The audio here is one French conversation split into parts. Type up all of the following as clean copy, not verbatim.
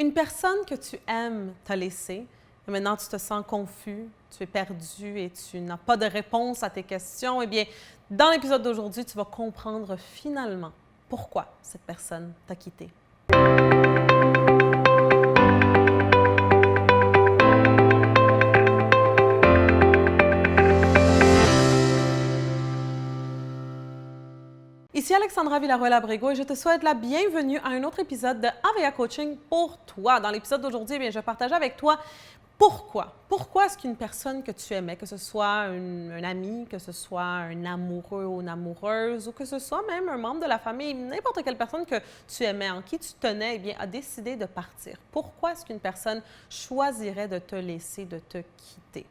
Une personne que tu aimes t'a laissé, et maintenant tu te sens confus, tu es perdu et tu n'as pas de réponse à tes questions. Eh bien, dans l'épisode d'aujourd'hui, tu vas comprendre finalement pourquoi cette personne t'a quitté. Ici Alexandra Villaruel-Abrego et je te souhaite la bienvenue à un autre épisode de AVA Coaching pour toi. Dans l'épisode d'aujourd'hui, je vais partager avec toi pourquoi. Pourquoi est-ce qu'une personne que tu aimais, que ce soit un ami, que ce soit un amoureux ou une amoureuse, ou que ce soit même un membre de la famille, n'importe quelle personne que tu aimais, en qui tu tenais, eh bien, a décidé de partir. Pourquoi est-ce qu'une personne choisirait de te laisser, de te quitter?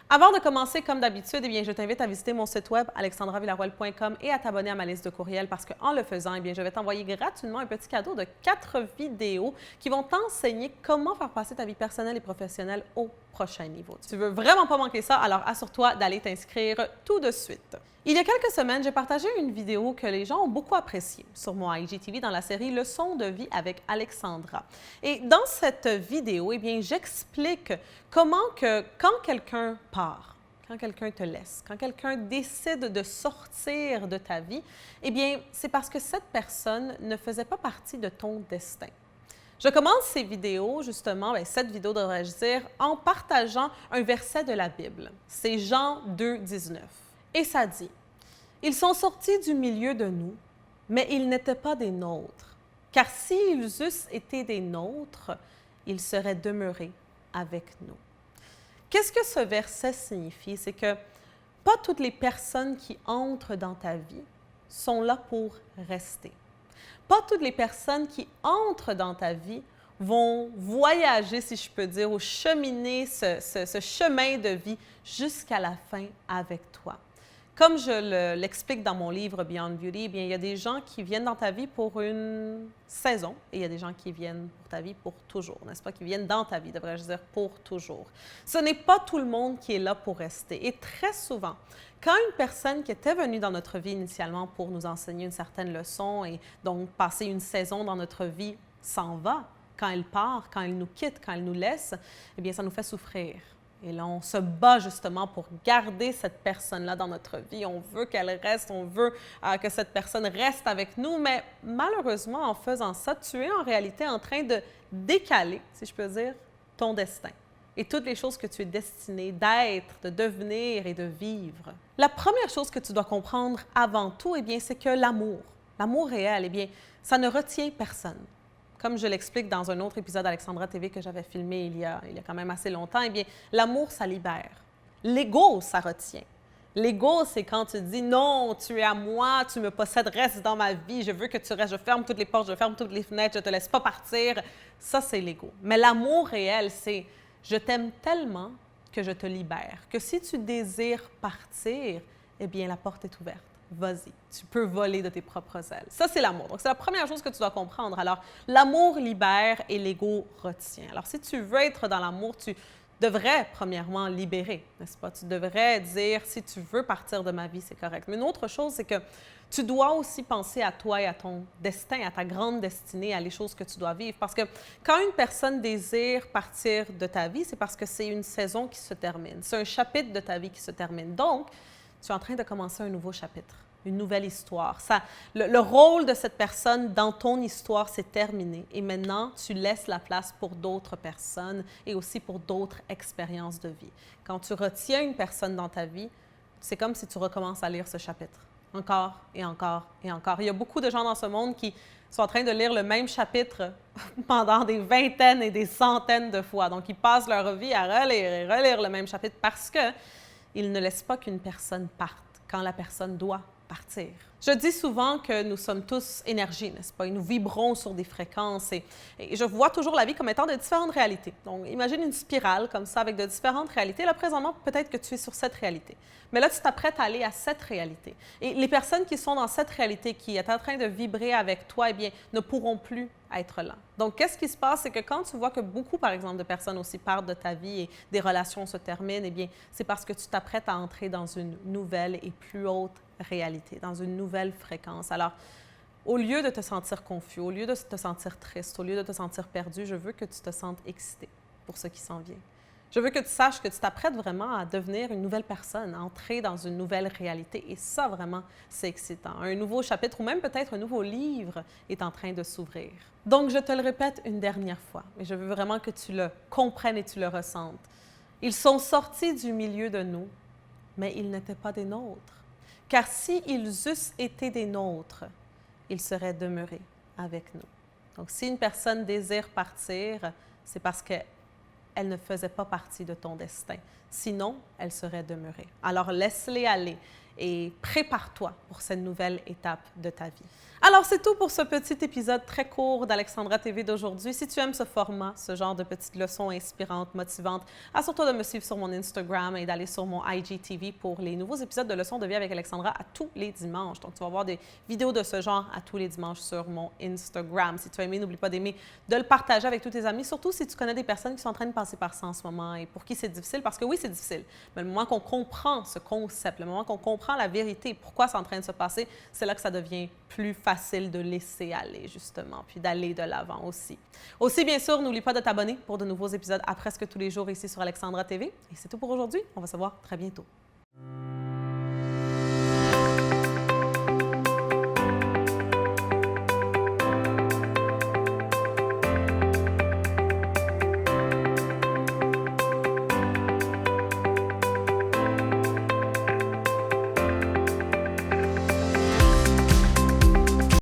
Avant de commencer, comme d'habitude, eh bien, je t'invite à visiter mon site web alexandravillaruel.com et à t'abonner à ma liste de courriels parce qu'en le faisant, eh bien, je vais t'envoyer gratuitement un petit cadeau de 4 vidéos qui vont t'enseigner comment faire passer ta vie personnelle et professionnelle au prochain niveau. Tu veux vraiment pas manquer ça, alors assure-toi d'aller t'inscrire tout de suite. Il y a quelques semaines, j'ai partagé une vidéo que les gens ont beaucoup appréciée sur mon IGTV dans la série Leçons de vie avec Alexandra. Et dans cette vidéo, eh bien, j'explique comment que quand quelqu'un part, quand quelqu'un te laisse, quand quelqu'un décide de sortir de ta vie, eh bien, c'est parce que cette personne ne faisait pas partie de ton destin. Je commence ces vidéos, justement, cette vidéo devrais-je dire, en partageant un verset de la Bible. C'est Jean 2, 19. Et ça dit, « Ils sont sortis du milieu de nous, mais ils n'étaient pas des nôtres. Car s'ils eussent été des nôtres, ils seraient demeurés avec nous. » Qu'est-ce que ce verset signifie? C'est que pas toutes les personnes qui entrent dans ta vie sont là pour rester. Pas toutes les personnes qui entrent dans ta vie vont voyager, si je peux dire, ou cheminer ce chemin de vie jusqu'à la fin avec toi. Comme je l'explique dans mon livre Beyond Beauty, eh bien, il y a des gens qui viennent dans ta vie pour une saison et il y a des gens qui viennent pour ta vie pour toujours, n'est-ce pas? Qui viennent dans ta vie, devrais-je dire, pour toujours. Ce n'est pas tout le monde qui est là pour rester. Et très souvent, quand une personne qui était venue dans notre vie initialement pour nous enseigner une certaine leçon et donc passer une saison dans notre vie s'en va, quand elle part, quand elle nous quitte, quand elle nous laisse, eh bien, ça nous fait souffrir. Et là, on se bat justement pour garder cette personne-là dans notre vie. On veut qu'elle reste, on veut que cette personne reste avec nous, mais malheureusement, en faisant ça, tu es en réalité en train de décaler, si je peux dire, ton destin et toutes les choses que tu es destiné d'être, de devenir et de vivre. La première chose que tu dois comprendre avant tout, eh bien, c'est que l'amour réel, eh bien, ça ne retient personne. Comme je l'explique dans un autre épisode d'Alexandra TV que j'avais filmé il y a quand même assez longtemps, eh bien, l'amour, ça libère. L'ego, ça retient. L'ego, c'est quand tu dis « Non, tu es à moi, tu me possèdes, reste dans ma vie, je veux que tu restes, je ferme toutes les portes, je ferme toutes les fenêtres, je ne te laisse pas partir. » Ça, c'est l'ego. Mais l'amour réel, c'est « Je t'aime tellement que je te libère, que si tu désires partir, eh bien, la porte est ouverte. Vas-y, tu peux voler de tes propres ailes. » Ça, c'est l'amour. Donc, c'est la première chose que tu dois comprendre. Alors, l'amour libère et l'ego retient. Alors, si tu veux être dans l'amour, tu devrais, premièrement, libérer, n'est-ce pas? Tu devrais dire, si tu veux partir de ma vie, c'est correct. Mais une autre chose, c'est que tu dois aussi penser à toi et à ton destin, à ta grande destinée, à les choses que tu dois vivre. Parce que quand une personne désire partir de ta vie, c'est parce que c'est une saison qui se termine. C'est un chapitre de ta vie qui se termine. Donc, tu es en train de commencer un nouveau chapitre, une nouvelle histoire. Le rôle de cette personne dans ton histoire, c'est terminé. Et maintenant, tu laisses la place pour d'autres personnes et aussi pour d'autres expériences de vie. Quand tu retiens une personne dans ta vie, c'est comme si tu recommences à lire ce chapitre. Encore et encore et encore. Il y a beaucoup de gens dans ce monde qui sont en train de lire le même chapitre pendant des vingtaines et des centaines de fois. Donc, ils passent leur vie à relire et relire le même chapitre parce que il ne laisse pas qu'une personne parte quand la personne doit partir. Je dis souvent que nous sommes tous énergie, n'est-ce pas? Et nous vibrons sur des fréquences et je vois toujours la vie comme étant de différentes réalités. Donc, imagine une spirale comme ça avec de différentes réalités. Là, présentement, peut-être que tu es sur cette réalité. Mais là, tu t'apprêtes à aller à cette réalité. Et les personnes qui sont dans cette réalité, qui est en train de vibrer avec toi, eh bien, ne pourront plus être là. Donc, qu'est-ce qui se passe? C'est que quand tu vois que beaucoup, par exemple, de personnes aussi partent de ta vie et des relations se terminent, eh bien, c'est parce que tu t'apprêtes à entrer dans une nouvelle et plus haute réalité, dans une nouvelle fréquence. Alors, Au lieu de te sentir confus, au lieu de te sentir triste, au lieu de te sentir perdu, je veux que tu te sentes excité pour ce qui s'en vient. Je veux que tu saches que tu t'apprêtes vraiment à devenir une nouvelle personne, à entrer dans une nouvelle réalité. Et ça, vraiment, c'est excitant. Un nouveau chapitre ou même peut-être un nouveau livre est en train de s'ouvrir. Donc, je te le répète une dernière fois, mais je veux vraiment que tu le comprennes et tu le ressentes. Ils sont sortis du milieu de nous, mais ils n'étaient pas des nôtres. Car s'ils eussent été des nôtres, ils seraient demeurés avec nous. Donc, si une personne désire partir, c'est parce qu'elle ne faisait pas partie de ton destin. Sinon, elle serait demeurée. Alors, laisse-les aller et prépare-toi pour cette nouvelle étape de ta vie. Alors, c'est tout pour ce petit épisode très court d'Alexandra TV d'aujourd'hui. Si tu aimes ce format, ce genre de petites leçons inspirantes, motivantes, assure-toi de me suivre sur mon Instagram et d'aller sur mon IGTV pour les nouveaux épisodes de Leçons de vie avec Alexandra à tous les dimanches. Donc, tu vas voir des vidéos de ce genre à tous les dimanches sur mon Instagram. Si tu as aimé, n'oublie pas d'aimer, de le partager avec tous tes amis, surtout si tu connais des personnes qui sont en train de passer par ça en ce moment et pour qui c'est difficile, parce que oui, c'est difficile, mais le moment qu'on comprend ce concept, le moment qu'on comprend la vérité, pourquoi c'est en train de se passer, c'est là que ça devient plus facile de laisser aller, justement, puis d'aller de l'avant aussi. Aussi, bien sûr, n'oublie pas de t'abonner pour de nouveaux épisodes à presque tous les jours ici sur Alexandra TV. Et c'est tout pour aujourd'hui. On va se voir très bientôt.